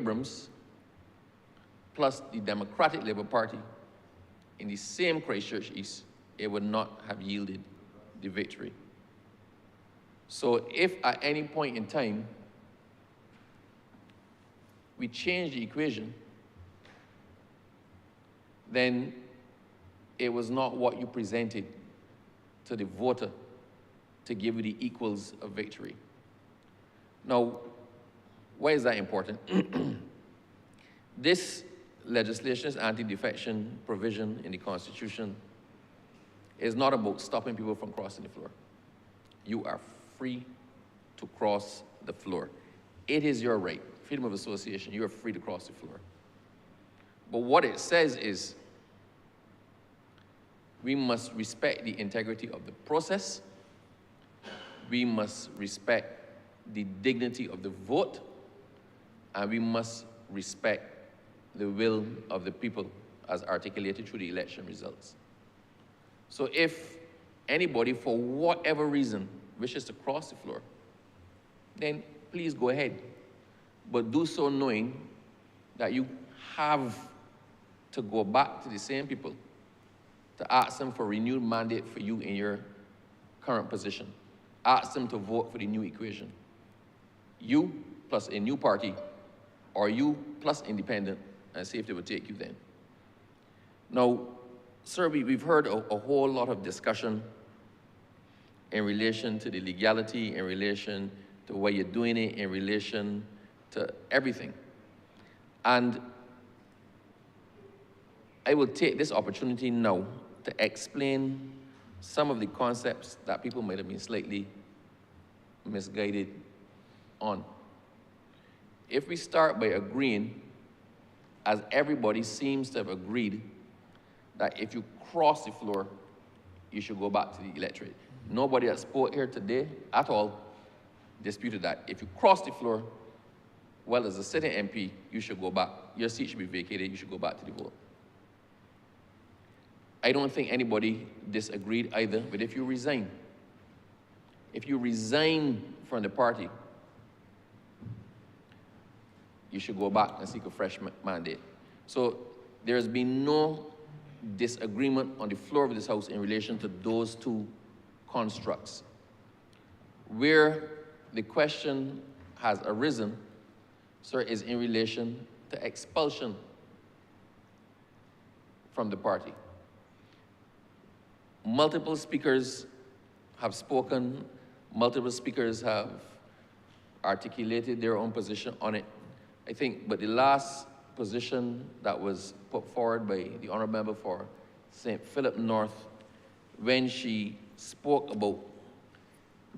Abrams plus the Democratic Labour Party in the same Christchurch East, it would not have yielded the victory. So if at any point in time we change the equation, then it was not what you presented to the voter to give you the equals of victory. Now, why is that important? This legislation, this anti-defection provision in the Constitution, is not about stopping people from crossing the floor. You are free to cross the floor. It is your right, freedom of association, you are free to cross the floor. But what it says is, we must respect the integrity of the process, we must respect the dignity of the vote, and we must respect the will of the people as articulated through the election results. So if anybody, for whatever reason, wishes to cross the floor, then please go ahead. But do so knowing that you have to go back to the same people to ask them for renewed mandate for you in your current position. Ask them to vote for the new equation. You plus a new party, or you plus independent, and see if they will take you then. Now, sir, we've heard a whole lot of discussion in relation to the legality, in relation to why you're doing it, in relation to everything. And I will take this opportunity now to explain some of the concepts that people might have been slightly misguided on. If we start by agreeing, as everybody seems to have agreed, that if you cross the floor, you should go back to the electorate. Nobody that spoke here today at all disputed that. If you cross the floor, well, as a sitting MP, you should go back. Your seat should be vacated, you should go back to the vote. I don't think anybody disagreed either, but if you resign from the party, you should go back and seek a fresh mandate. So there has been no disagreement on the floor of this House in relation to those two constructs. Where the question has arisen, sir, is in relation to expulsion from the party. Multiple speakers have spoken, multiple speakers have articulated their own position on it. I think, but the last position that was put forward by the Honourable Member for St. Philip North, when she spoke about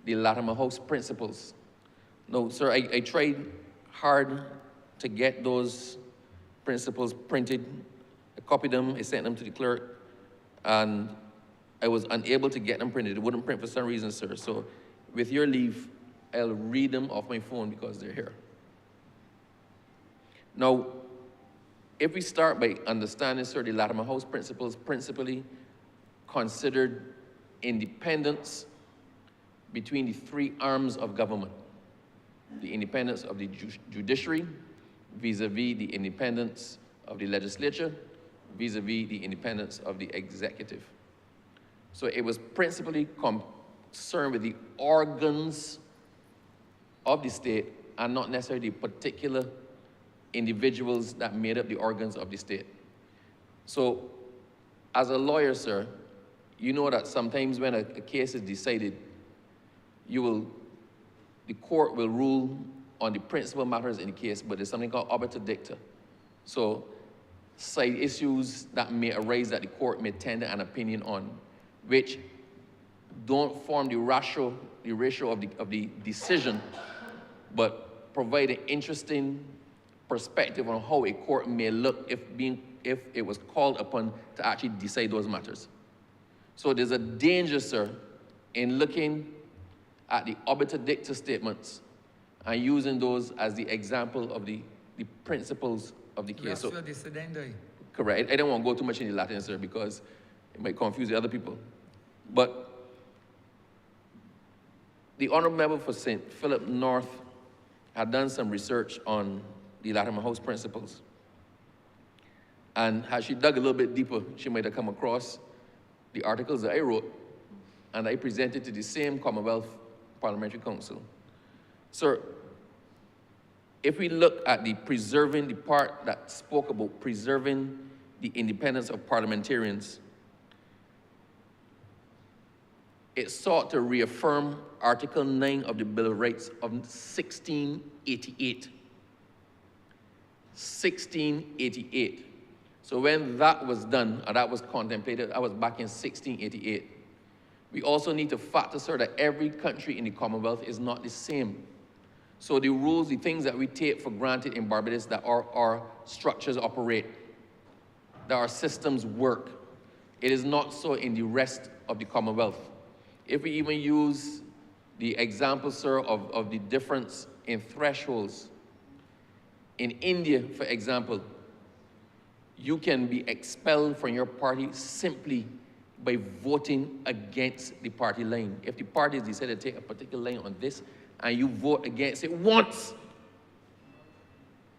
the Latimer House principles. No, sir, I tried hard to get those principles printed. I copied them, I sent them to the clerk, and I was unable to get them printed. It wouldn't print for some reason, sir. So with your leave, I'll read them off my phone because they're here. Now, if we start by understanding, sir, the Latimer House principles principally considered independence between the three arms of government. The independence of the judiciary vis-a-vis the independence of the legislature vis-a-vis the independence of the executive. So it was principally concerned with the organs of the state and not necessarily the particular individuals that made up the organs of the state. So as a lawyer, sir, you know that sometimes when a case is decided, the court will rule on the principal matters in the case, but there's something called obiter dicta. So side issues that may arise that the court may tender an opinion on, which don't form the ratio of the decision, but provide an interesting perspective on how a court may look if it was called upon to actually decide those matters. So there's a danger, sir, in looking at the obiter dicta statements and using those as the example of the principles of the case. So, correct. I don't want to go too much in the Latin, sir, because it might confuse the other people. But the Honourable Member for St. Philip North had done some research on the Latimer House principles. And had she dug a little bit deeper, she might have come across the articles that I wrote and I presented to the same Commonwealth Parliamentary Council. Sir, if we look at the preserving, the part that spoke about preserving the independence of parliamentarians, it sought to reaffirm Article 9 of the Bill of Rights of 1688. 1688. So when that was done, and that was contemplated, that was back in 1688. We also need to factor, sir, that every country in the Commonwealth is not the same. So the rules, the things that we take for granted in Barbados, that our structures operate, that our systems work, it is not so in the rest of the Commonwealth. If we even use the example, sir, of the difference in thresholds, in India, for example, you can be expelled from your party simply by voting against the party line. If the parties decide to take a particular line on this and you vote against it once,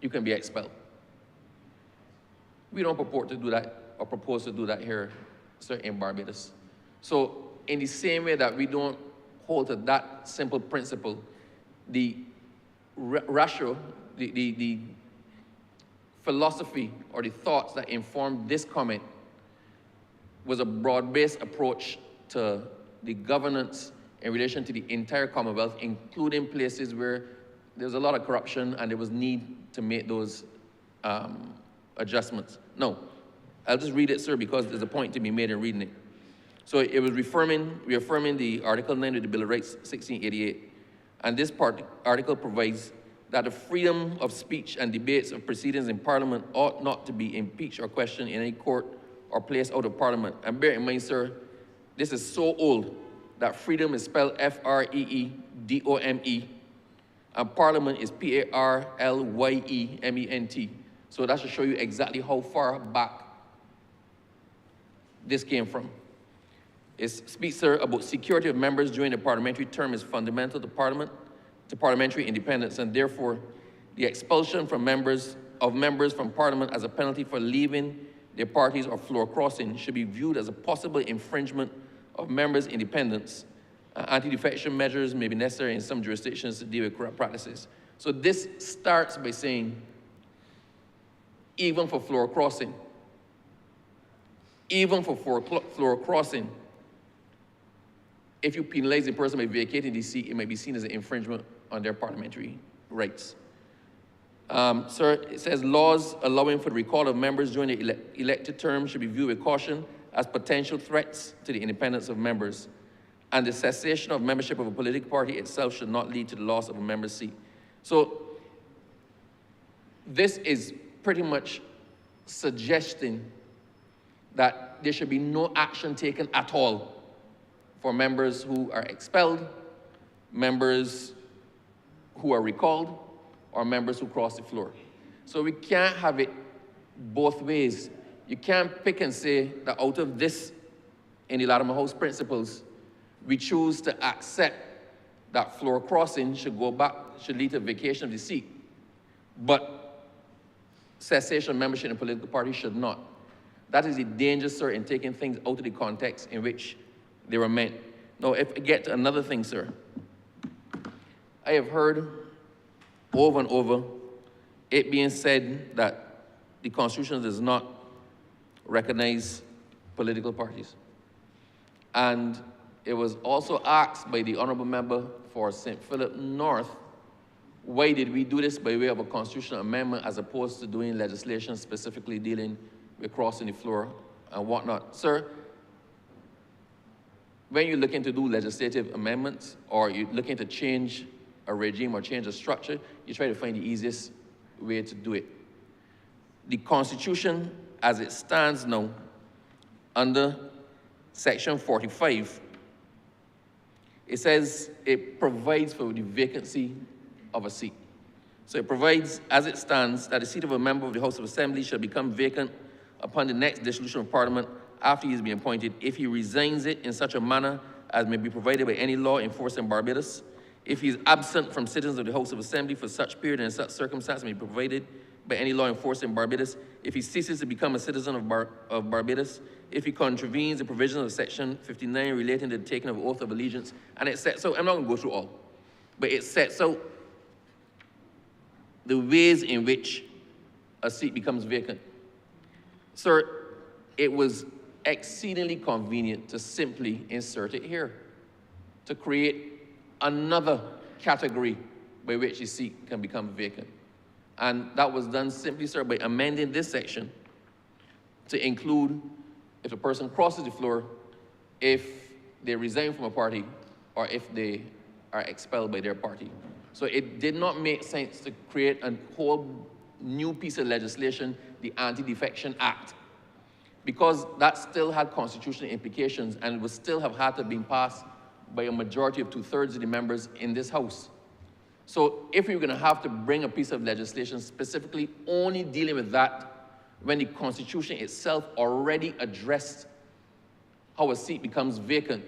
you can be expelled. We don't purport to do that or propose to do that here, sir, in Barbados. So in the same way that we don't hold to that simple principle, the ratio, the philosophy or the thoughts that informed this comment was a broad-based approach to the governance in relation to the entire Commonwealth, including places where there's a lot of corruption and there was need to make those adjustments. No, I'll just read it, sir, because there's a point to be made in reading it. So it was reaffirming the Article 9 of the Bill of Rights, 1688. And this article provides that the freedom of speech and debates of proceedings in Parliament ought not to be impeached or questioned in any court or placed out of Parliament. And bear in mind, sir, this is so old that freedom is spelled F-R-E-E-D-O-M-E, and Parliament is P-A-R-L-Y-E-M-E-N-T. So that should show you exactly how far back this came from. It speaks, sir, about security of members during the parliamentary term is fundamental to Parliament, to parliamentary independence, and therefore the expulsion from members from Parliament as a penalty for leaving their parties or floor crossing should be viewed as a possible infringement of members' independence. Anti-defection measures may be necessary in some jurisdictions to deal with corrupt practices. So this starts by saying, even for floor crossing, if you penalize the person by vacating the seat, it may be seen as an infringement on their parliamentary rights. Sir, it says laws allowing for the recall of members during the elected term should be viewed with caution as potential threats to the independence of members, and the cessation of membership of a political party itself should not lead to the loss of a member's seat. So this is pretty much suggesting that there should be no action taken at all for members who are expelled, members who are recalled, or members who cross the floor. So we can't have it both ways. You can't pick and say that out of this, in the Latimer House principles, we choose to accept that floor crossing should go back, should lead to vacation of the seat, but cessation of membership in a political party should not. That is the danger, sir, in taking things out of the context in which they were meant. Now, if I get to another thing, sir, I have heard over and over it being said that the Constitution does not recognize political parties. And it was also asked by the Honourable Member for St. Philip North, why did we do this by way of a constitutional amendment as opposed to doing legislation specifically dealing with crossing the floor and whatnot? Sir, when you're looking to do legislative amendments or you're looking to change a regime or change a structure, you try to find the easiest way to do it. The Constitution, as it stands now, under Section 45, it says it provides for the vacancy of a seat. So it provides, as it stands, that the seat of a member of the House of Assembly shall become vacant upon the next dissolution of Parliament after he has been appointed, if he resigns it in such a manner as may be provided by any law enforced in Barbados, if he is absent from sittings of the House of Assembly for such period and such circumstance may be provided by any law enforced in Barbados, if he ceases to become a citizen of Barbados, if he contravenes the provisions of Section 59 relating to the taking of oath of allegiance, and it sets out, I'm not going to go through all, but it sets out the ways in which a seat becomes vacant. Sir, it was exceedingly convenient to simply insert it here, to create another category by which a seat can become vacant. And that was done simply, sir, by amending this section to include if a person crosses the floor, if they resign from a party, or if they are expelled by their party. So it did not make sense to create a whole new piece of legislation, the Anti-Defection Act, because that still had constitutional implications and would still have had to have been passed by a majority of 2/3 of the members in this House. So if we were going to have to bring a piece of legislation specifically only dealing with that, when the Constitution itself already addressed how a seat becomes vacant,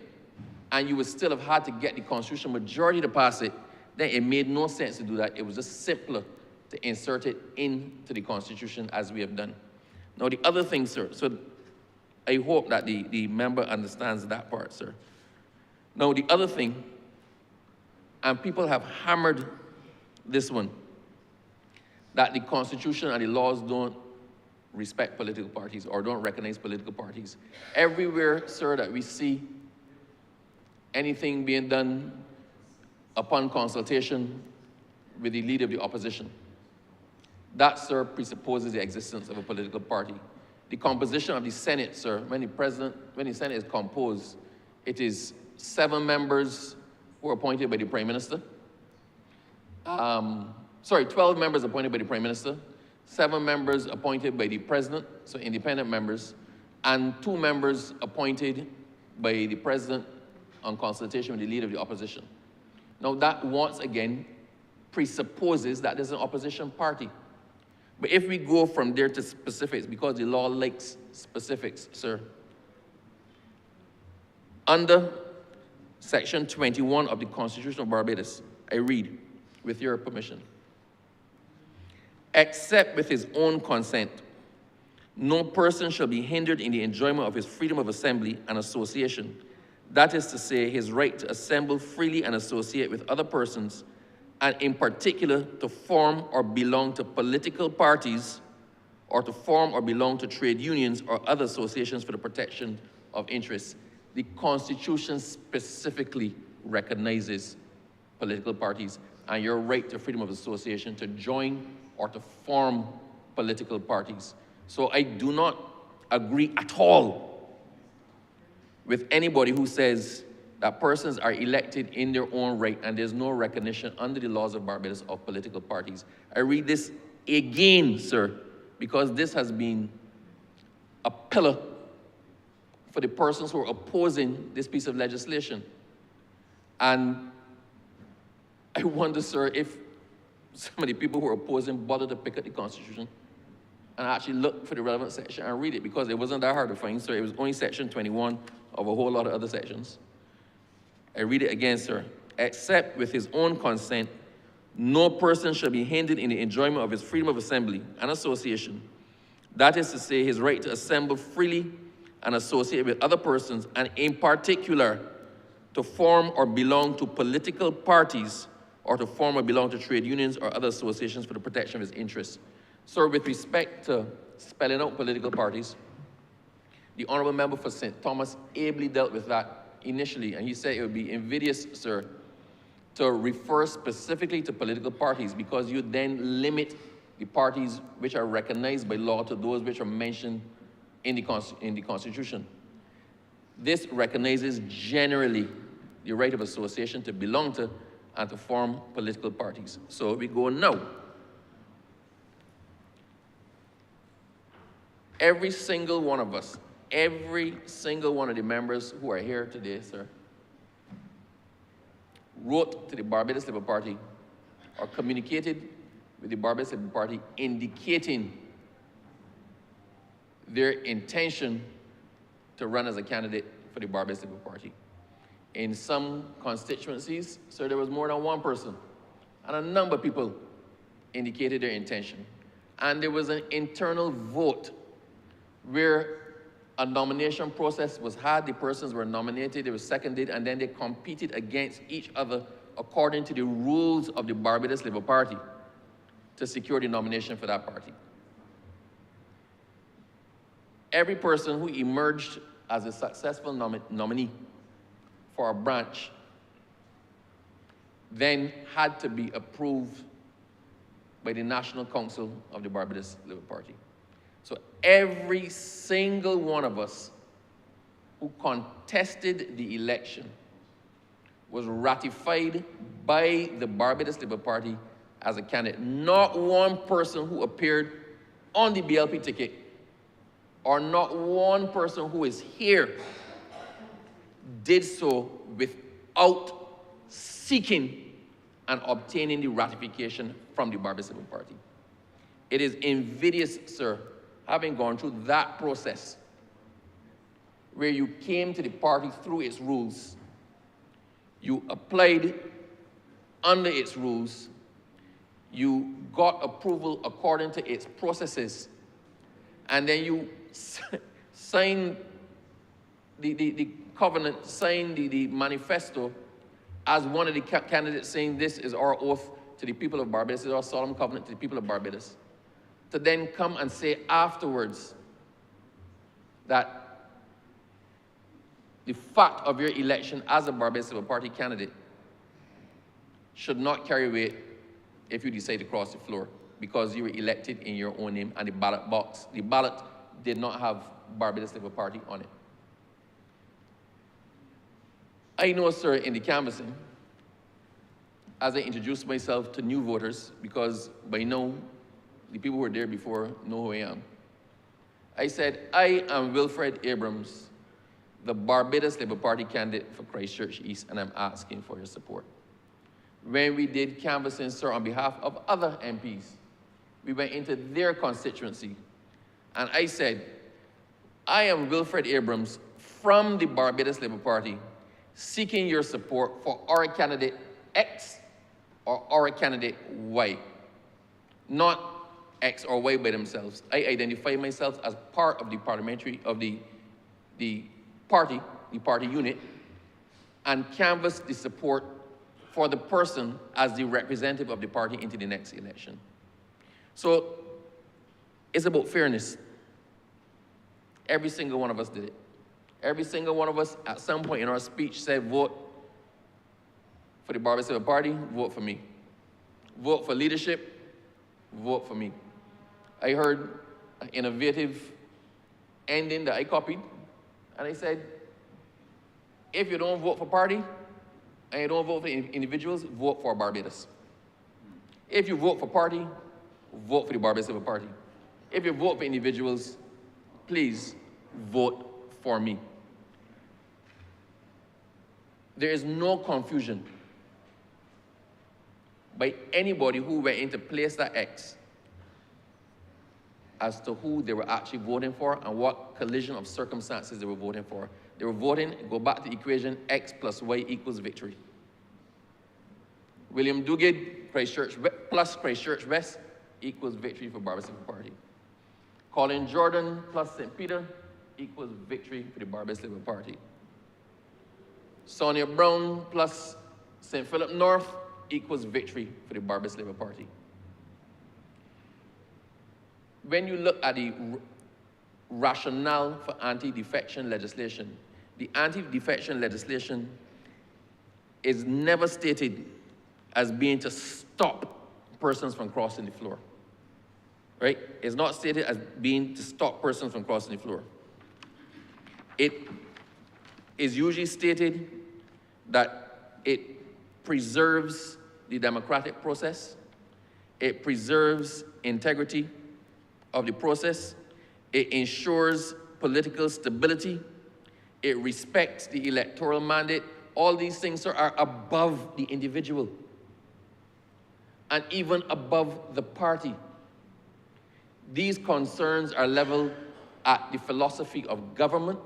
and you would still have had to get the constitutional majority to pass it, then it made no sense to do that. It was just simpler to insert it into the Constitution as we have done. Now the other thing, sir, so I hope that the member understands that part, sir. Now the other thing, and people have hammered this one, that the Constitution and the laws don't respect political parties or don't recognize political parties. Everywhere, sir, that we see anything being done upon consultation with the leader of the opposition, that, sir, presupposes the existence of a political party. The composition of the Senate, sir, when the Senate is composed, it is 7 members who are appointed by the Prime Minister. 12 members appointed by the Prime Minister, 7 members appointed by the President, so independent members, and 2 members appointed by the President on consultation with the leader of the opposition. Now that, once again, presupposes that there's an opposition party. But if we go from there to specifics, because the law likes specifics, sir, under Section 21 of the Constitution of Barbados, I read, with your permission, except with his own consent, no person shall be hindered in the enjoyment of his freedom of assembly and association, that is to say, his right to assemble freely and associate with other persons, and in particular to form or belong to political parties, or to form or belong to trade unions or other associations for the protection of interests. The Constitution specifically recognizes political parties and your right to freedom of association to join or to form political parties. So I do not agree at all with anybody who says that persons are elected in their own right and there's no recognition under the laws of Barbados of political parties. I read this again, sir, because this has been a pillar for the persons who are opposing this piece of legislation. And I wonder, sir, if some of the people who are opposing bother to pick up the Constitution and actually look for the relevant section and read it, because it wasn't that hard to find, sir. It was only Section 21 of a whole lot of other sections. I read it again, sir. Except with his own consent, no person shall be hindered in the enjoyment of his freedom of assembly and association. That is to say, his right to assemble freely and associate with other persons, and in particular, to form or belong to political parties, or to form or belong to trade unions or other associations for the protection of his interests. So with respect to spelling out political parties, the Honourable Member for St. Thomas ably dealt with that initially, and he said it would be invidious, sir, to refer specifically to political parties, because you then limit the parties which are recognized by law to those which are mentioned in the Constitution. This recognizes generally the right of association to belong to and to form political parties. So we go now. Every single one of us, every single one of the members who are here today, sir, wrote to the Barbados Labour Party or communicated with the Barbados Labour Party indicating their intention to run as a candidate for the Barbados Labour Party. In some constituencies, sir, there was more than one person, and a number of people indicated their intention. And there was an internal vote where a nomination process was had, the persons were nominated, they were seconded, and then they competed against each other according to the rules of the Barbados Labour Party to secure the nomination for that party. Every person who emerged as a successful nominee for a branch then had to be approved by the National Council of the Barbados Labour Party. So every single one of us who contested the election was ratified by the Barbados Labour Party as a candidate. Not one person who appeared on the BLP ticket, or not one person who is here, did so without seeking and obtaining the ratification from the Barbados Labour Party. It is invidious, sir, having gone through that process, where you came to the party through its rules, you applied under its rules, you got approval according to its processes, and then you signed the covenant, signed the manifesto as one of the candidates, saying this is our oath to the people of Barbados, this is our solemn covenant to the people of Barbados, to then come and say afterwards that the fact of your election as a Barbados Labour Party candidate should not carry weight if you decide to cross the floor, because you were elected in your own name and the ballot box, the ballot did not have Barbados Labour Party on it. I know, sir, in the canvassing, as I introduced myself to new voters, because by now, the people who were there before know who I am. I said, I am Wilfred Abrams, the Barbados Labour Party candidate for Christchurch East, and I'm asking for your support. When we did canvassing, sir, on behalf of other MPs, we went into their constituency, and I said, I am Wilfred Abrams from the Barbados Labour Party, seeking your support for our candidate X or our candidate Y. Not X or Y by themselves. I identify myself as part of the parliamentary, of the party unit, and canvass the support for the person as the representative of the party into the next election. So it's about fairness. Every single one of us did it. Every single one of us at some point in our speech said, vote for the Barbados Labour Party, vote for me. Vote for leadership, vote for me. I heard an innovative ending that I copied, and I said, if you don't vote for party, and you don't vote for individuals, vote for Barbados. If you vote for party, vote for the Barbados Labour Party. If you vote for individuals, please vote for me. There is no confusion by anybody who went in to place that X as to who they were actually voting for and what collision of circumstances they were voting for. They were voting, go back to the equation, X plus Y equals victory. William Duguid, Christchurch plus Christchurch West equals victory for Barbados Labour Party. Colin Jordan plus St. Peter equals victory for the Barbados Labour Party. Sonia Brown plus St. Philip North equals victory for the Barbados Labour Party. When you look at the rationale for anti-defection legislation, the anti-defection legislation is never stated as being to stop persons from crossing the floor, right? It's not stated as being to stop persons from crossing the floor. It is usually stated that it preserves the democratic process, it preserves integrity of the process, it ensures political stability, it respects the electoral mandate. All these things are above the individual and even above the party. These concerns are leveled at the philosophy of government,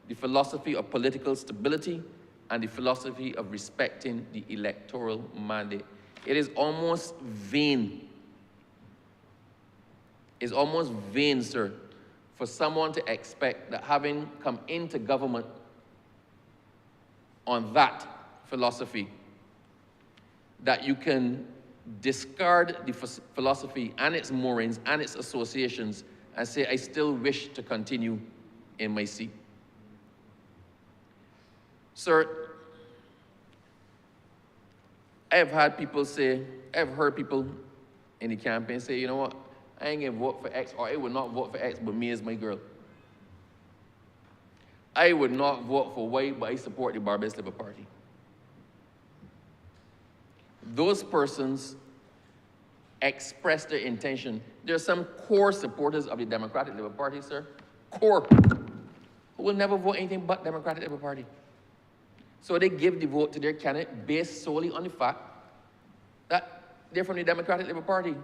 the philosophy of political stability, and the philosophy of respecting the electoral mandate. It is almost vain. It's almost vain, sir, for someone to expect that having come into government on that philosophy, that you can discard the philosophy and its moorings and its associations and say, I still wish to continue in my seat. Sir, I have heard people in the campaign say, you know what, I ain't gonna vote for X, or I would not vote for X, but me is my girl. I would not vote for Y, but I support the Barbados Labour Party. Those persons express their intention. There are some core supporters of the Democratic Labour Party, sir, core, who will never vote anything but Democratic Labour Party. So they give the vote to their candidate based solely on the fact that they're from the Democratic Labour Party.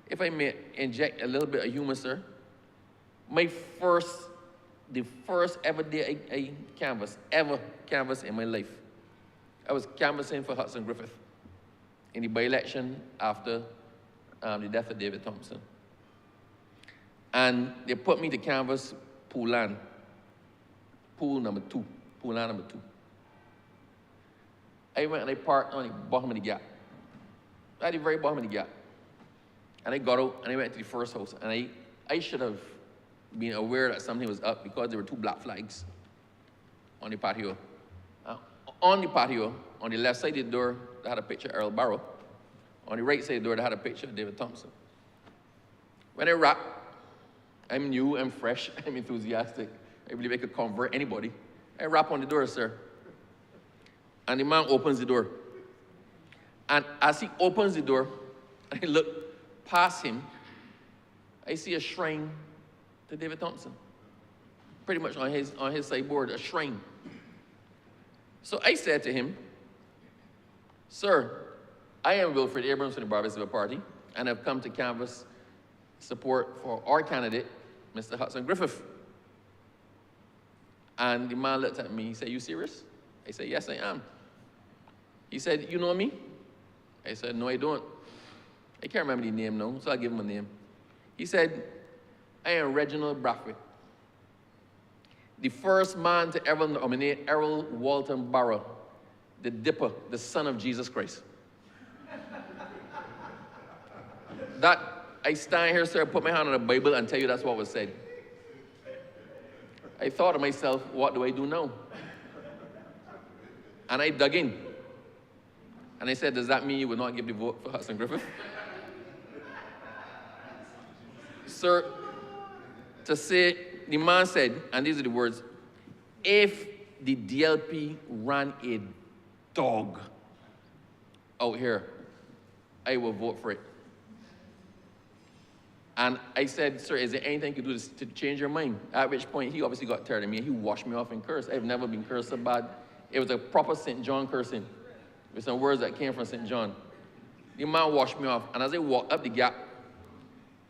If I may inject a little bit of humor, sir, the first ever day I canvassed in my life, I was canvassing for Hudson Griffith in the by-election after the death of David Thompson. And they put me to canvass pool number two. I went and I parked on the bottom of the gap, at the very bottom of the gap. And I got out and I went to the first house, and I should have been aware that something was up because there were two black flags on the patio. On the patio, on the left side of the door, they had a picture of Earl Barrow. On the right side of the door, they had a picture of David Thompson. When I rap, I'm new, I'm fresh, I'm enthusiastic. I believe I could convert anybody. I rap on the door, sir. And the man opens the door. And as he opens the door, I look past him, I see a shrine to David Thompson. Pretty much on his sideboard, a shrine. So I said to him, sir, I am Wilfred Abrams from the Barbados Labour Party, and I've come to canvass support for our candidate, Mr. Hudson Griffith. And the man looked at me, he said, you serious? I said, yes, I am. He said, you know me? I said, no, I don't. I can't remember the name now, so I'll give him a name. He said, I am Reginald Brathwaite, the first man to ever nominate Errol Walton Barrow, the Dipper, the son of Jesus Christ. That, I stand here, sir, put my hand on the Bible and tell you that's what was said. I thought to myself, what do I do now? And I dug in. And I said, does that mean you would not give the vote for Hudson Griffith? Sir, to say, the man said, and these are the words, if the DLP ran a dog out here, I will vote for it. And I said, sir, is there anything you can do to change your mind? At which point, he obviously got tired of me, and he washed me off in curse. I've never been cursed so bad. It was a proper St. John cursing, with some words that came from St. John. The man washed me off, and as I walked up the gap,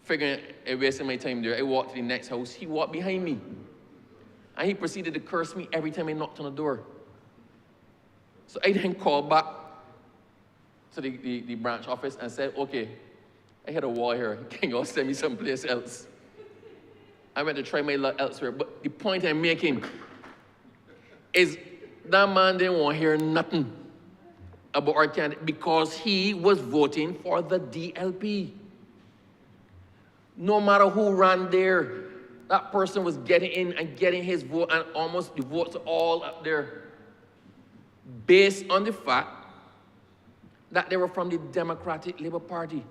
figuring I wasted my time there, I walked to the next house. He walked behind me, and he proceeded to curse me every time I knocked on the door. So I then called back to the branch office and said, okay, I had a wall here. Can you all send me someplace else? I went to try my luck elsewhere. But the point I'm making is that man didn't want to hear nothing about our candidate because he was voting for the DLP. No matter who ran there, that person was getting in and getting his vote, and almost the votes are all up there based on the fact that they were from the Democratic Labour Party.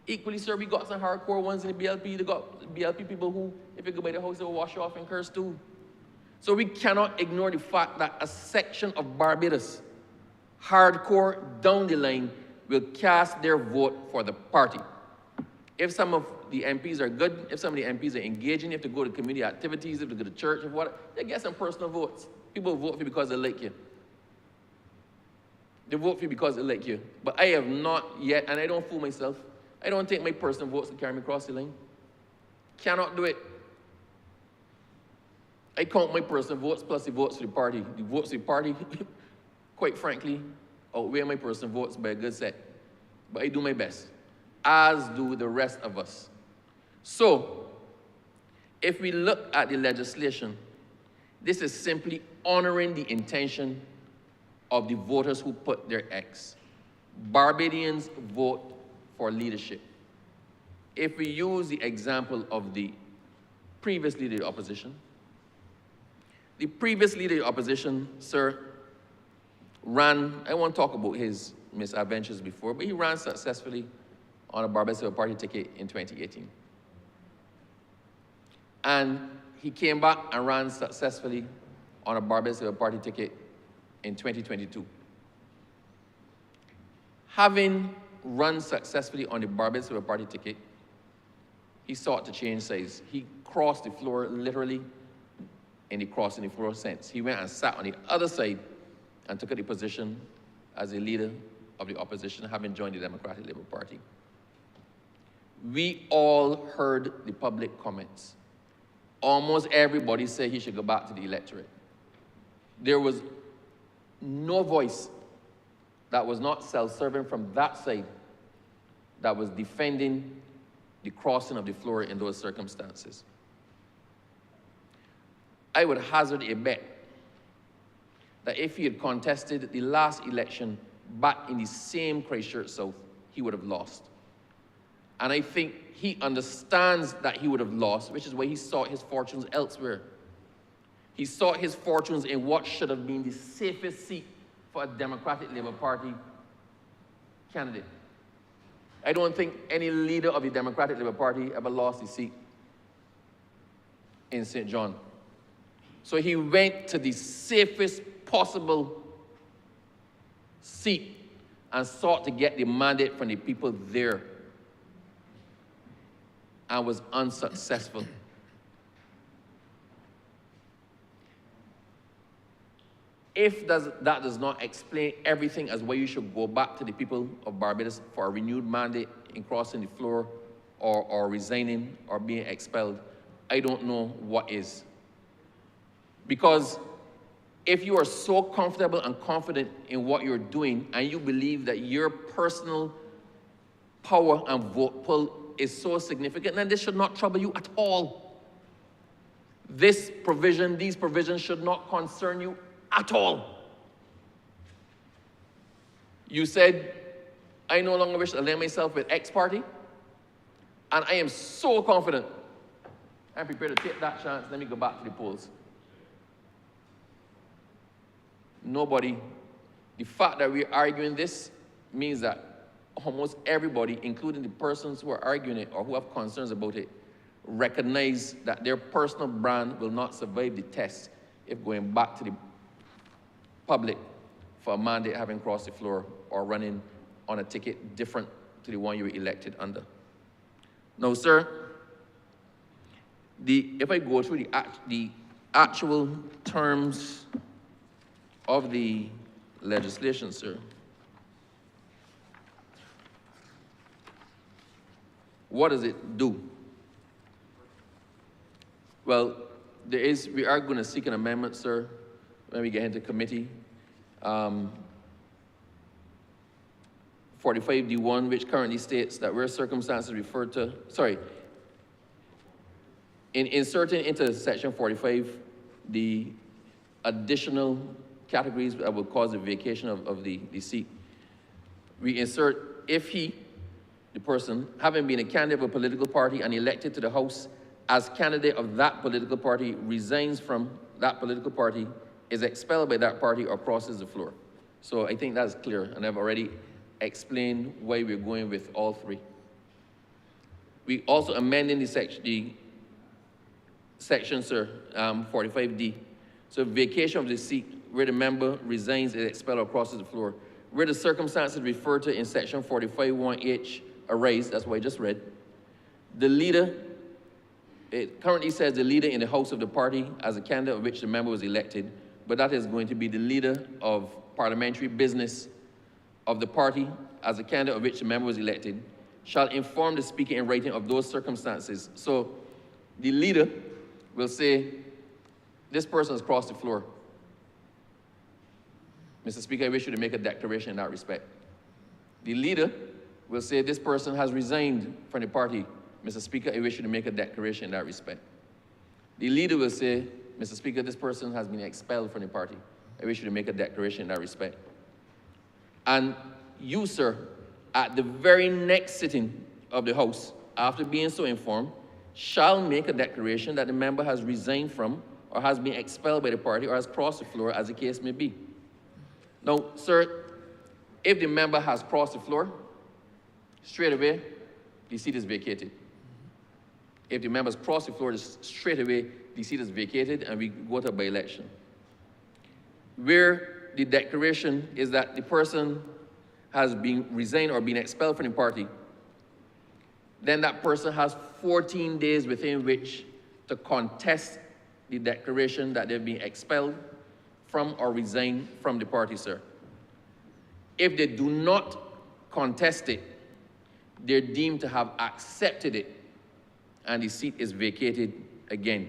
Equally, sir, we got some hardcore ones in the BLP. They got BLP people who, if you go by the house, they will wash you off and curse too. So we cannot ignore the fact that a section of Barbados, hardcore down the line, will cast their vote for the party. If some of the MPs are good, if some of the MPs are engaging, if they go to community activities, if they go to church, if what, they get some personal votes. People vote for you because they like you. They vote for you because they like you. But I have not yet, and I don't fool myself, I don't take my personal votes to carry me across the line. Cannot do it. I count my personal votes plus the votes for the party. The votes for the party quite frankly, outweigh my personal votes by a good set. But I do my best, as do the rest of us. So, if we look at the legislation, this is simply honoring the intention of the voters who put their X. Barbadians vote for leadership. If we use the example of the previous leader of the opposition, the previous leader of the opposition, sir, ran, I won't talk about his misadventures before, but he ran successfully on a Barbados Labour Party ticket in 2018. And he came back and ran successfully on a Barbados Labour Party ticket in 2022. Having run successfully on the Barbados Labour Party ticket, he sought to change sides. He crossed the floor literally in the crossing the floor sense. He went and sat on the other side and took the position as a leader of the opposition, having joined the Democratic Labour Party. We all heard the public comments. Almost everybody said he should go back to the electorate. There was no voice that was not self-serving from that side that was defending the crossing of the floor in those circumstances. I would hazard a bet that if he had contested the last election back in the same Christchurch South, he would have lost. And I think he understands that he would have lost, which is why he sought his fortunes elsewhere. He sought his fortunes in what should have been the safest seat for a Democratic Labour Party candidate. I don't think any leader of the Democratic Labour Party ever lost his seat in St. John. So he went to the safest possible seat and sought to get the mandate from the people there, and was unsuccessful. If that does not explain everything as why you should go back to the people of Barbados for a renewed mandate in crossing the floor or resigning or being expelled, I don't know what is. Because if you are so comfortable and confident in what you're doing and you believe that your personal power and vote pull is so significant, then this should not trouble you at all. These provisions should not concern you at all. You said, I no longer wish to align myself with X party, and I am so confident I'm prepared to take that chance. Let me go back to the polls. Nobody, the fact that we're arguing this means that almost everybody, including the persons who are arguing it or who have concerns about it, recognize that their personal brand will not survive the test if going back to the public for a mandate having crossed the floor or running on a ticket different to the one you were elected under. Now, sir, if I go through the actual terms of the legislation, sir, what does it do? Well, we are going to seek an amendment, sir, when we get into committee. 45D1, which currently states that where circumstances referred to, in inserting into section 45 the additional categories that will cause the vacation of the seat, we insert, if he, the person, having been a candidate of a political party and elected to the House as candidate of that political party, resigns from that political party, is expelled by that party, or crosses the floor. So I think that's clear, and I've already explained why we're going with all three. We also amending the section, sir, 45D. So vacation of the seat where the member resigns, is expelled, or crosses the floor. Where the circumstances referred to in section 45(1)H arise, that's what I just read. The leader, it currently says the leader in the House of the party as a candidate of which the member was elected, but that is going to be the leader of parliamentary business of the party as a candidate of which the member was elected, shall inform the speaker in writing of those circumstances. So the leader will say, this person has crossed the floor. Mr. Speaker, I wish you to make a declaration in that respect. The leader will say, this person has resigned from the party. Mr. Speaker, I wish you to make a declaration in that respect. The leader will say, Mr. Speaker, this person has been expelled from the party. I wish you to make a declaration in that respect. And you, sir, at the very next sitting of the House, after being so informed, shall make a declaration that the member has resigned from or has been expelled by the party or has crossed the floor, as the case may be. Now, sir, if the member has crossed the floor, straight away, the seat is vacated. If the members cross the floor, straight away, the seat is vacated and we go to a by-election. Where the declaration is that the person has been resigned or been expelled from the party, then that person has 14 days within which to contest the declaration that they've been expelled from or resigned from the party, sir. If they do not contest it, they're deemed to have accepted it and the seat is vacated again.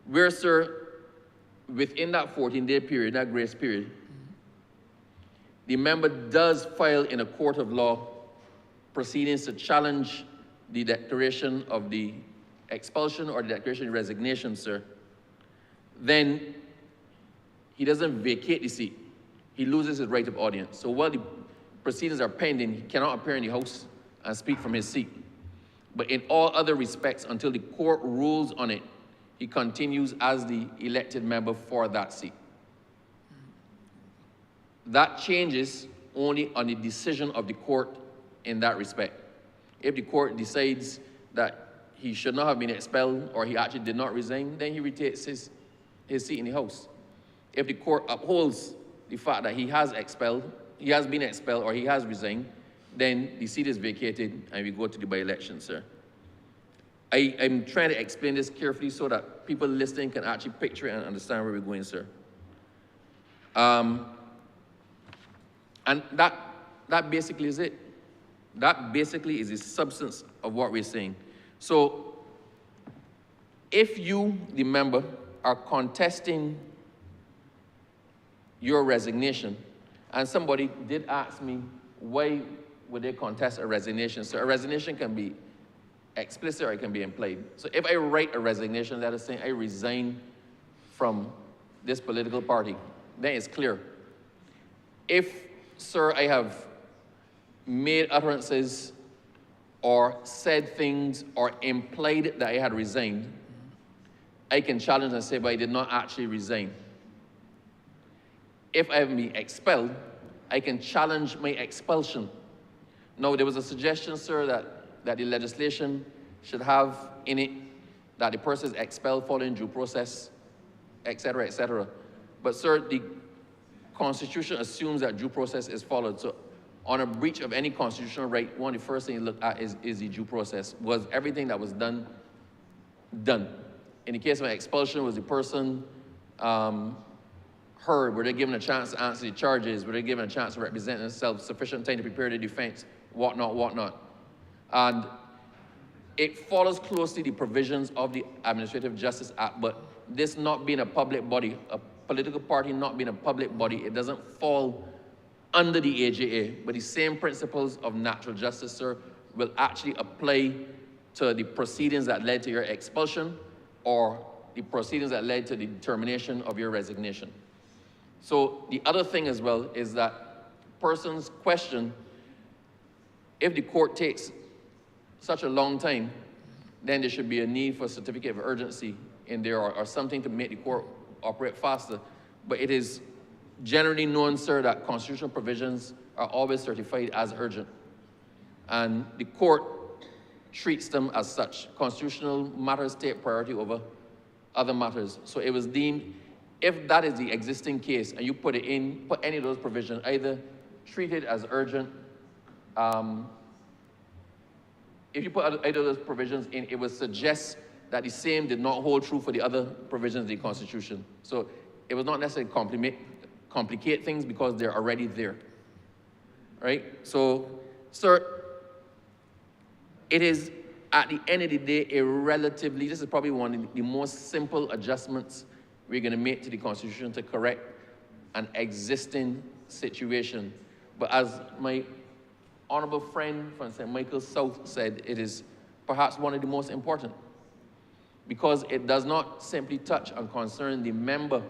Where, sir, within that 14-day period, that grace period, the member does file in a court of law proceedings to challenge the declaration of the expulsion or the declaration of resignation, sir, then he doesn't vacate the seat. He loses his right of audience. So while the proceedings are pending, he cannot appear in the House and speak from his seat. But in all other respects, until the court rules on it, he continues as the elected member for that seat. That changes only on the decision of the court in that respect. If the court decides that he should not have been expelled or he actually did not resign, then he retakes his seat in the House. If the court upholds the fact that he has been expelled or he has resigned, then the seat is vacated and we go to the by-election, sir. I'm trying to explain this carefully so that people listening can actually picture it and understand where we're going, sir. And that basically is it. That basically is the substance of what we're saying. So if you, the member, are contesting your resignation, and somebody did ask me, why would they contest a resignation? So a resignation can be explicit or it can be implied. So if I write a resignation that is saying I resign from this political party, then it's clear. If, sir, I have made utterances or said things or implied that I had resigned, I can challenge and say, but I did not actually resign. If I have been expelled, I can challenge my expulsion. Now, there was a suggestion, sir, that the legislation should have in it that the person is expelled following due process, et cetera, et cetera. But, sir, the Constitution assumes that due process is followed. So on a breach of any constitutional right, one of the first things you look at is the due process. Was everything that was done, done? In the case of an expulsion, was the person heard? Were they given a chance to answer the charges? Were they given a chance to represent themselves, sufficient time to prepare the defense, whatnot, whatnot? And it follows closely the provisions of the Administrative Justice Act, but this not being a public body, a political party not being a public body, it doesn't fall under the AJA, but the same principles of natural justice, sir, will actually apply to the proceedings that led to your expulsion or the proceedings that led to the determination of your resignation. So the other thing as well is that person's question, if the court takes such a long time, then there should be a need for a certificate of urgency in there or something to make the court operate faster. But it is generally known, sir, that constitutional provisions are always certified as urgent. And the court treats them as such. Constitutional matters take priority over other matters. So it was deemed, if that is the existing case and you put it in, put any of those provisions, either treat it as urgent, if you put either of those provisions in, it would suggest that the same did not hold true for the other provisions of the Constitution. So it was not necessarily complicate things because they're already there, right? So, sir, it is, at the end of the day, a relatively, this is probably one of the most simple adjustments we're going to make to the Constitution to correct an existing situation. But as my honorable friend from St. Michael's South said, it is perhaps one of the most important, because it does not simply touch and concern the member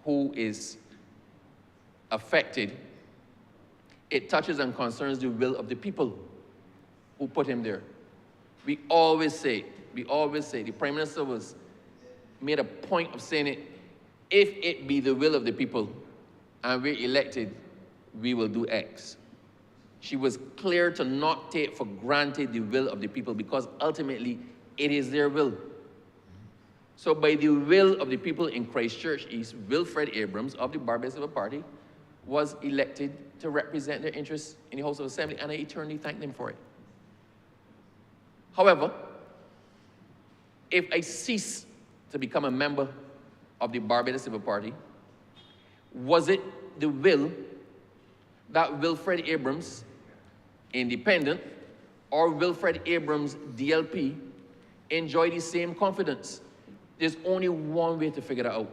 who is affected. It touches and concerns the will of the people who put him there. We always say, the Prime Minister made a point of saying it, if it be the will of the people and we're elected, we will do X. She was clear to not take for granted the will of the people, because ultimately it is their will. So by the will of the people in Christchurch East, Wilfred Abrams of the Barbary Civil Party was elected to represent their interests in the House of Assembly, and I eternally thank them for it. However, if I cease to become a member of the Barbados Civil Party, was it the will that Wilfred Abrams, independent, or Wilfred Abrams, DLP, enjoy the same confidence? There's only one way to figure that out.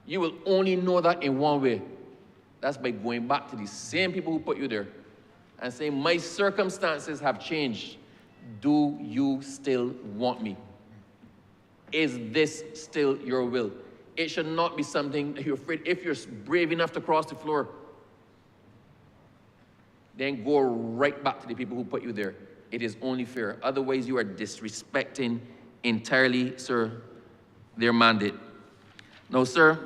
You will only know that in one way. That's by going back to the same people who put you there and saying, my circumstances have changed. Do you still want me? Is this still your will? It should not be something that you're afraid. If you're brave enough to cross the floor, then go right back to the people who put you there. It is only fair. Otherwise, you are disrespecting entirely, sir, their mandate. Now, sir,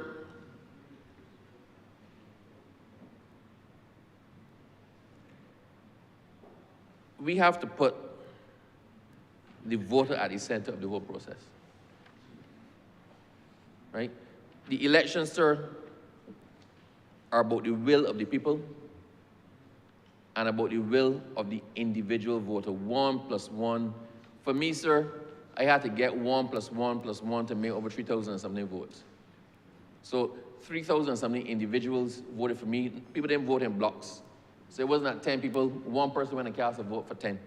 we have to put the voter at the center of the whole process, right? The elections, sir, are about the will of the people and about the will of the individual voter. 1 + 1. For me, sir, I had to get 1 + 1 + 1 to make over 3,000 and something votes. So 3,000 and something individuals voted for me. People didn't vote in blocks. So it wasn't that 10 people, one person went and cast a vote for 10.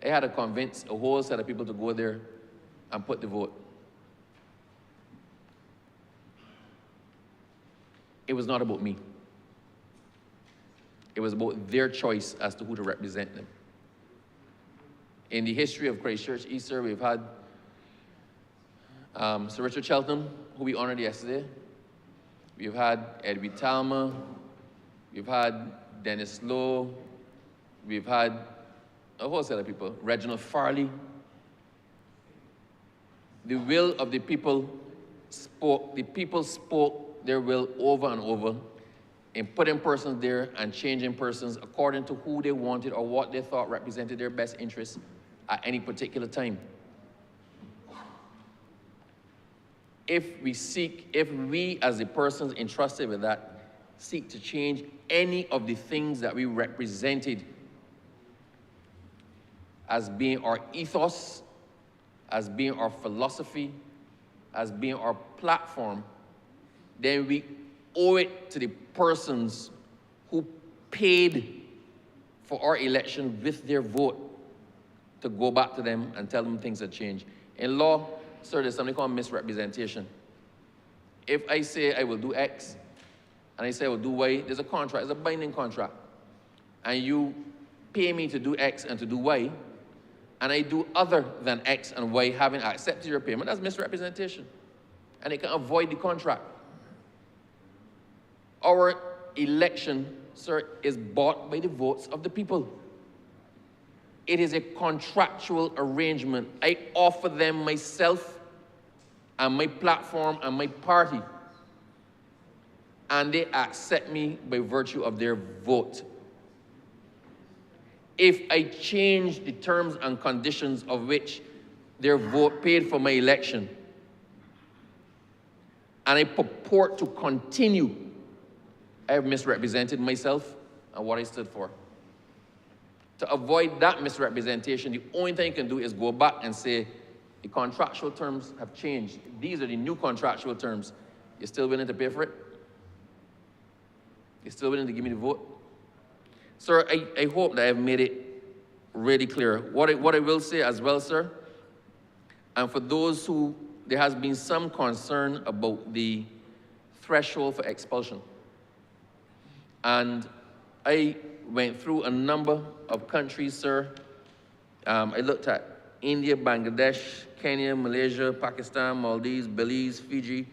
I had to convince a whole set of people to go there and put the vote. It was not about me. It was about their choice as to who to represent them. In the history of Christchurch East, sir, we've had Sir Richard Cheltenham, who we honored yesterday. We've had Edwin Talma. We've had Dennis Lowe. We've had a whole set of people. Reginald Farley. The will of the people spoke. The people spoke their will over and over in putting persons there and changing persons according to who they wanted or what they thought represented their best interests at any particular time. If we as the persons entrusted with that seek to change any of the things that we represented as being our ethos, as being our philosophy, as being our platform, then we owe it to the persons who paid for our election with their vote to go back to them and tell them things have changed. In law, sir, there's something called misrepresentation. If I say I will do X, and I say I will do Y, there's a contract, it's a binding contract. And you pay me to do X and to do Y, and I do other than X and Y having accepted your payment, that's misrepresentation. And it can avoid the contract. Our election, sir, is bought by the votes of the people. It is a contractual arrangement. I offer them myself and my platform and my party, and they accept me by virtue of their vote. If I change the terms and conditions of which their vote paid for my election, and I purport to continue, I have misrepresented myself and what I stood for. To avoid that misrepresentation, the only thing you can do is go back and say, the contractual terms have changed. These are the new contractual terms. You're still willing to pay for it? You're still willing to give me the vote? Sir, I hope that I've made it really clear. What I will say as well, sir, and for those who, there has been some concern about the threshold for expulsion. And I went through a number of countries, sir. I looked at India, Bangladesh, Kenya, Malaysia, Pakistan, Maldives, Belize, Fiji,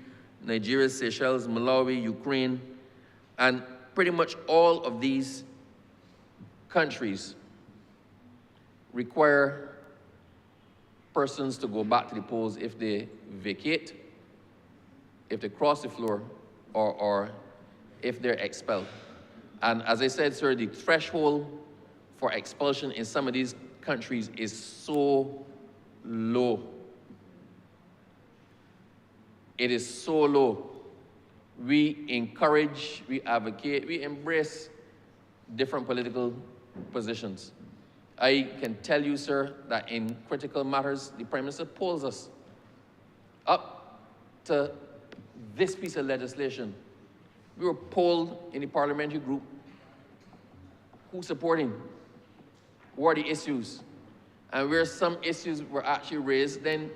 Nigeria, Seychelles, Malawi, Ukraine, and pretty much all of these countries require persons to go back to the polls if they vacate, if they cross the floor, or if they're expelled. And as I said, sir, the threshold for expulsion in some of these countries is so low. It is so low. We encourage, we advocate, we embrace different political positions. I can tell you, sir, that in critical matters, the Prime Minister polls us up to this piece of legislation. We were polled in the parliamentary group. Who's supporting? What are the issues? And where some issues were actually raised, then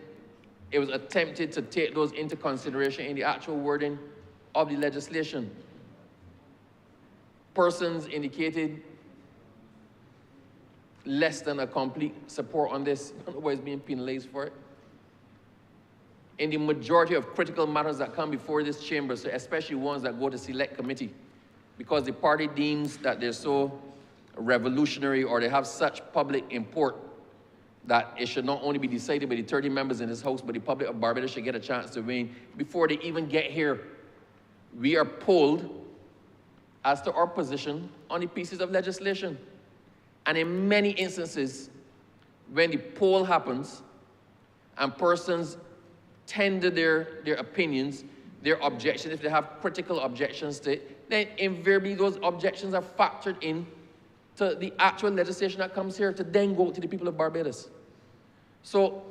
it was attempted to take those into consideration in the actual wording of the legislation. Persons indicated less than a complete support on this. Nobody's being penalized for it. In the majority of critical matters that come before this chamber, so especially ones that go to select committee, because the party deems that they're so revolutionary or they have such public import that it should not only be decided by the 30 members in this House, but the public of Barbados should get a chance to weigh in before they even get here. We are polled as to our position on the pieces of legislation. And in many instances, when the poll happens and persons tender their opinions, their objections, if they have critical objections to it, then invariably those objections are factored in to the actual legislation that comes here to then go to the people of Barbados. So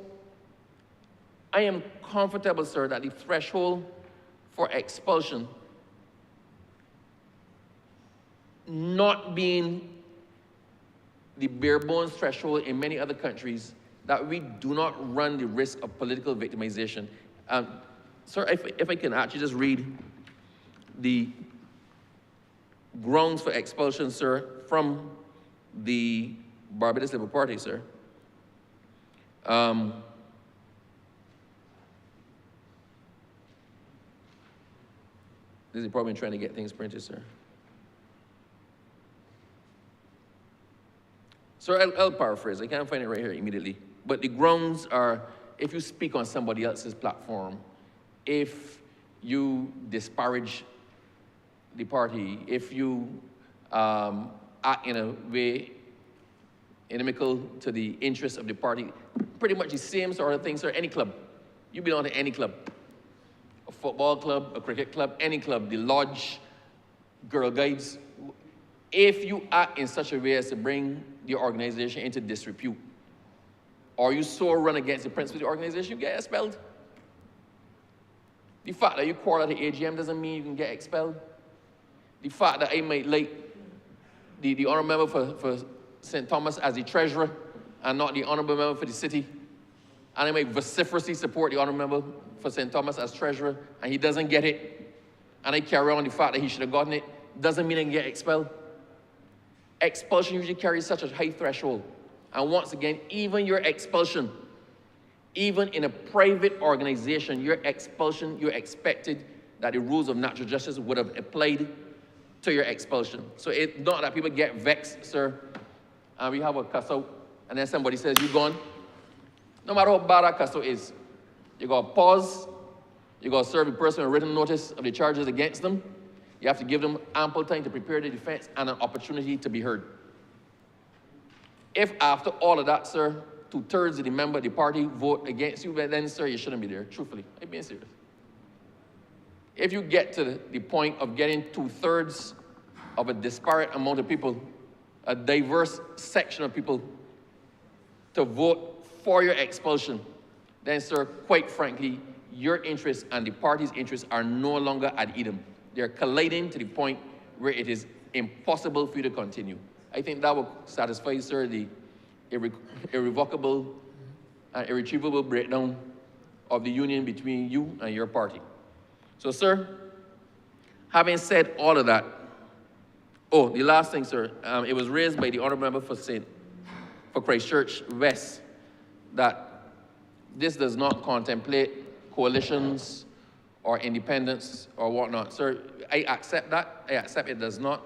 I am comfortable, sir, that the threshold for expulsion not being the bare bones threshold in many other countries, that we do not run the risk of political victimization. Sir, if I can actually just read the grounds for expulsion, sir, from the Barbados Labour Party, sir. This is probably trying to get things printed, sir. Sir, I'll paraphrase. I can't find it right here immediately. But the grounds are, if you speak on somebody else's platform, if you disparage the party, if you act in a way inimical to the interests of the party, pretty much the same sort of things, sir, any club. You belong to any club. A football club, a cricket club, any club, the lodge, Girl Guides. If you act in such a way as to bring the organization into disrepute, or you so run against the principles of the organization, you get expelled. The fact that you quarrel at the AGM doesn't mean you can get expelled. The fact that I might like the honourable member for St. Thomas as the treasurer and not the honourable member for the city, and I might vociferously support the honourable member for St. Thomas as treasurer, and he doesn't get it, and I carry on the fact that he should have gotten it, doesn't mean I can get expelled. Expulsion usually carries such a high threshold. And once again, even your expulsion, even in a private organization, your expulsion, you're expected that the rules of natural justice would have applied to your expulsion. So it's not that people get vexed, sir, and we have a cuss out, and then somebody says, you gone. No matter how bad that cuss out is, you got to pause, you got to serve the person a written notice of the charges against them. You have to give them ample time to prepare the defense and an opportunity to be heard. If after all of that, sir, 2/3 of the member of the party vote against you, then, sir, you shouldn't be there, truthfully. I'm being serious. If you get to the point of getting 2/3 of a disparate amount of people, a diverse section of people, to vote for your expulsion, then, sir, quite frankly, your interests and the party's interests are no longer ad idem. They're colliding to the point where it is impossible for you to continue. I think that will satisfy, sir, the irrevocable and irretrievable breakdown of the union between you and your party. So, sir, Having said all of that, oh, the last thing, sir, it was raised by the Honourable Member for Christchurch West that this does not contemplate coalitions or independence or whatnot. Sir, I accept that. I accept it does not.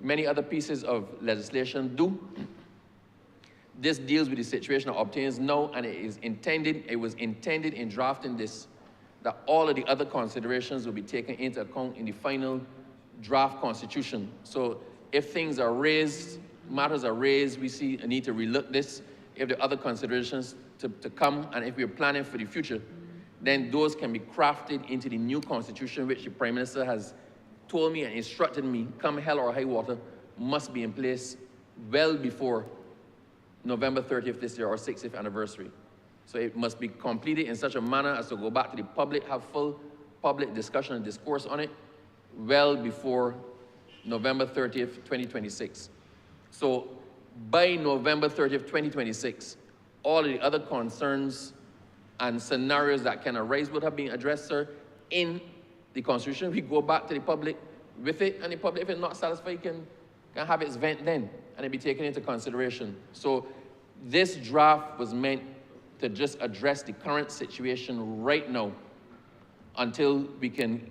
Many other pieces of legislation do. This deals with the situation that obtains now, and it was intended in drafting this, that all of the other considerations will be taken into account in the final draft constitution. So if things are raised, matters are raised, we see a need to relook this. If there are other considerations to come, and if we're planning for the future, then those can be crafted into the new constitution, which the Prime Minister has told me and instructed me, come hell or high water, must be in place well before November 30th this year, or 60th anniversary. So it must be completed in such a manner as to go back to the public, have full public discussion and discourse on it well before November 30th, 2026. So by November 30th, 2026, all of the other concerns and scenarios that can arise would have been addressed, sir, in the Constitution. We go back to the public with it, and the public, if it's not satisfied, can have its vent then, and it be taken into consideration. So this draft was meant to just address the current situation right now until we can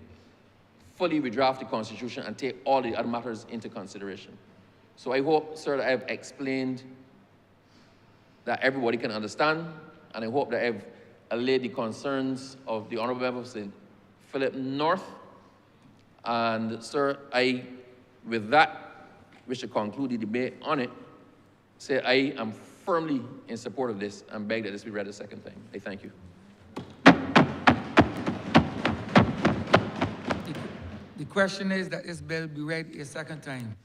fully redraft the Constitution and take all the other matters into consideration. So I hope, sir, that I've explained that everybody can understand, and I hope that I've allayed the concerns of the Honourable Member for Philip North. And sir, with that, wish to conclude the debate on it, say I am firmly in support of this and beg that this be read a second time. I thank you. The question is that this bill be read a second time.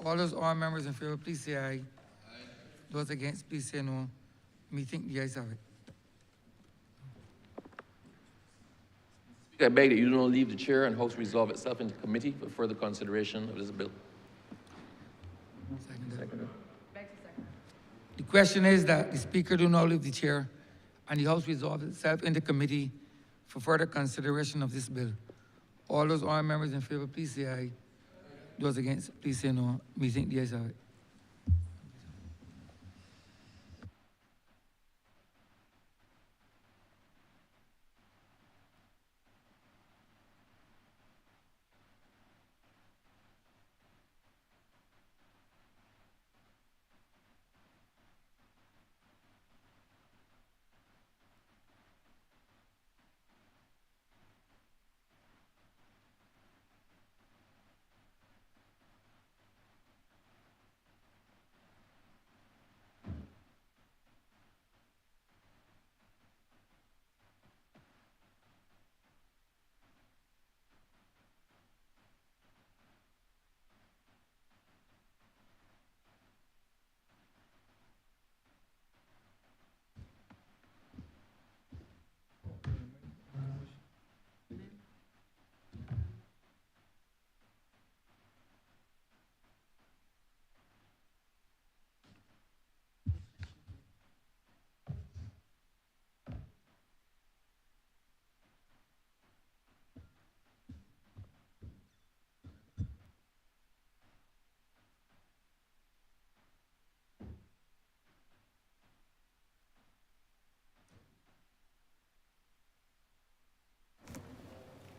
All those members in favor, please say aye. Aye. Those against, please say no. Methinks the ayes have it. I beg that you do not leave the chair and House resolve itself into committee for further consideration of this bill. Second. The question is that the Speaker do not leave the chair and the House resolve itself into committee for further consideration of this bill. All those members in favor, please say aye. Those against, please say no. Methinks the ayes have it.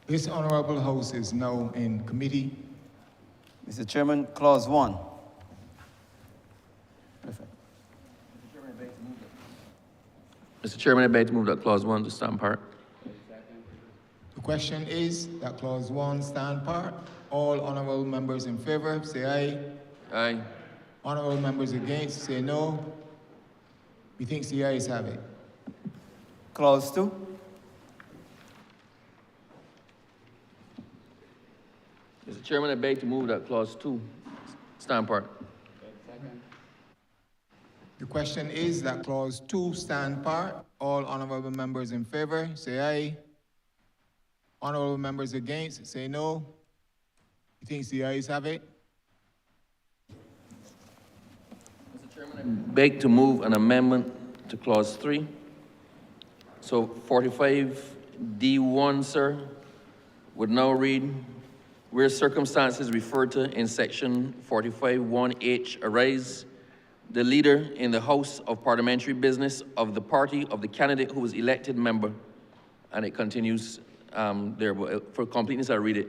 This Honourable House is now in committee. Mr. Chairman, Clause 1. Perfect. Mr. Chairman, I beg to move that Clause 1 to stand part. The question is that Clause 1 stand part. All honourable members in favour, say aye. Aye. Honourable members against, say no. Methinks the ayes have it. Clause 2. Mr. Chairman, I beg to move that Clause 2 stand part. The question is that Clause 2 stand part. All honourable members in favour, say aye. Honourable members against, say no. Methinks the ayes have it. Mr. Chairman, I beg to move an amendment to Clause 3. So 45D1, sir, would now read, where circumstances referred to in section 45(1)H arise, the leader in the House of Parliamentary Business of the party of the candidate who was elected member, and it continues there, but for completeness, I'll read it,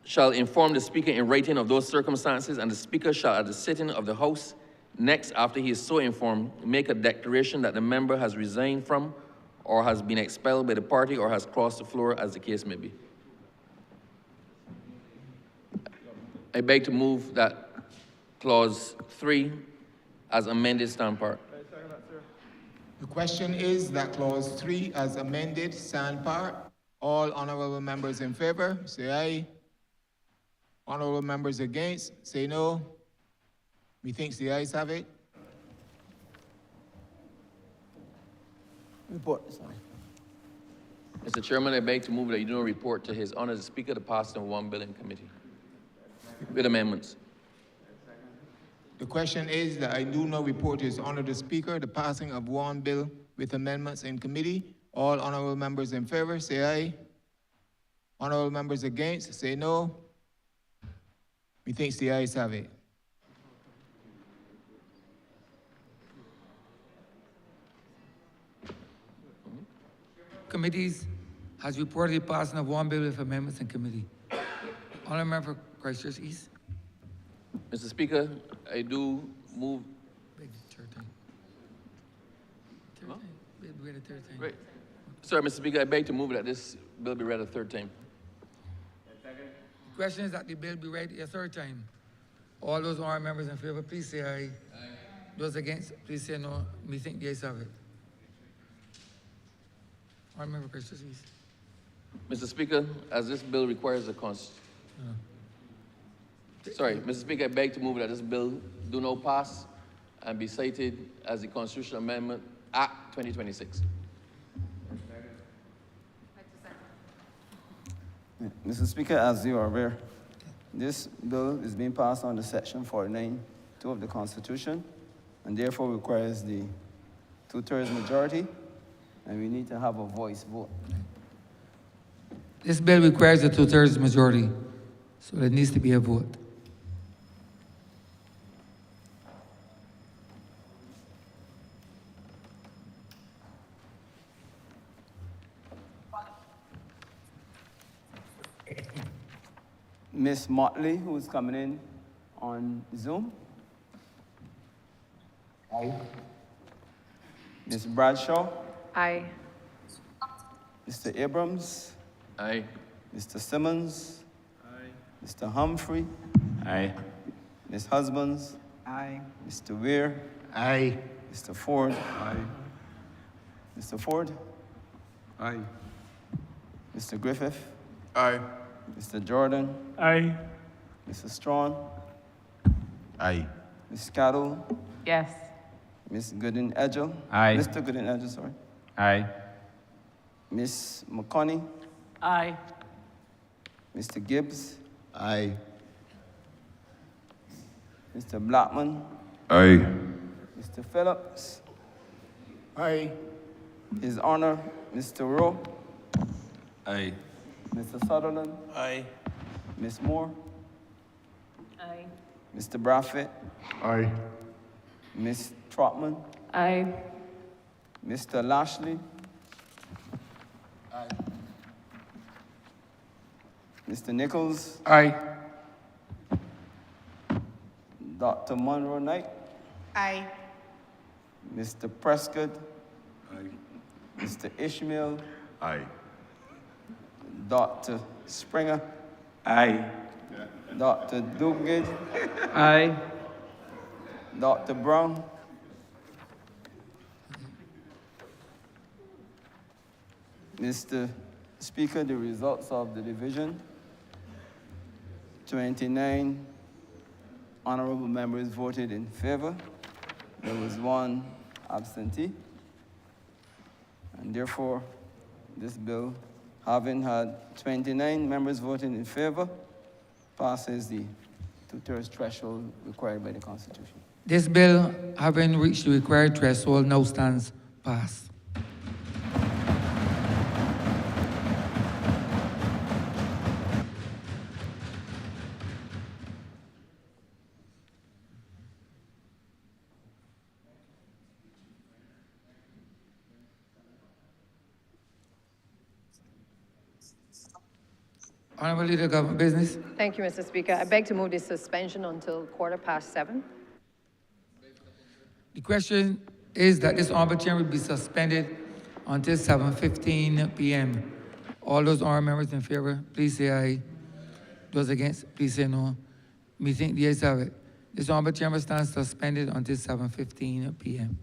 shall inform the Speaker in writing of those circumstances, and the Speaker shall, at the sitting of the House, next after he is so informed, make a declaration that the member has resigned from or has been expelled by the party or has crossed the floor, as the case may be. I beg to move that clause 3 as amended stand part. The question is that clause 3 as amended stand part. All honorable members in favor, say aye. Honorable members against, say no. Methinks the ayes have it. Report, sorry. Mr. Chairman, I beg to move that you do not report to His Honor the Speaker the passing of one bill in committee with amendments. The question is that I do not report to His Honor the Speaker the passing of one bill with amendments in committee. All honorable members in favor, say aye. Honorable members against, say no. Methinks the ayes have it. Committees has reported the passing of one bill with amendments in committee. Honourable Member for Christchurch East. Mr. Speaker, I do move. Beg the third time. Third time. Read the third time. Right. Sorry, Mr. Speaker, I beg to move that this bill be read a third time. The question is that the bill be read a third time. All those honourable members in favor, please say aye. Aye. Those against, please say no. Me think the ayes have it. Honourable Member Christchurch East. Mr. Speaker, as this bill requires a Sorry, Mr. Speaker, I beg to move that this bill do not pass and be cited as the Constitutional Amendment Act 2026. Mr. Speaker, as you are aware, this bill is being passed under Section 49(2) of the Constitution, and therefore requires the 2/3 majority, and we need to have a voice vote. This bill requires a 2/3 majority, so there needs to be a vote. Miss Motley, who is coming in on Zoom. Aye. Ms. Bradshaw. Aye. Mr. Abrams. Aye. Mr. Simmons. Aye. Mr. Humphrey. Aye. Ms. Husbands. Aye. Mr. Weir. Aye. Mr. Ford. Aye. Mr. Ford. Aye. Mr. Griffith. Aye. Mr. Jordan. Aye. Mr. Strawn. Aye. Ms. Cattle. Yes. Ms. Gooden-Edgell. Aye. Mr. Gooden-Edgell, sorry. Aye. Ms. McConney. Aye. Mr. Gibbs. Aye. Mr. Blackman. Aye. Mr. Phillips. Aye. His Honor, Mr. Rowe. Aye. Mr. Sutherland. Aye. Ms. Moore. Aye. Mr. Braffett. Aye. Ms. Trotman. Aye. Mr. Lashley. Aye. Mr. Nichols. Aye. Dr. Monroe Knight. Aye. Mr. Prescott. Aye. Mr. Ishmael. Aye. Dr. Springer. Aye. Dr. Duguid. Aye. Dr. Brown. Mr. Speaker, the results of the division. 29 honorable members voted in favor. There was 1 absentee. And therefore, this bill, having had 29 members voting in favor, passes the 2/3 threshold required by the Constitution. This bill, having reached the required threshold, now stands passed. Honourable Leader of Government Business. Thank you, Mr. Speaker. I beg to move the suspension until 7:15. The question is that this honorable chair will be suspended until 7:15 p.m. All those honorable members in favor, please say aye. Those against, please say no. Me think the ayes have it. This honorable chair stands suspended until 7:15 p.m.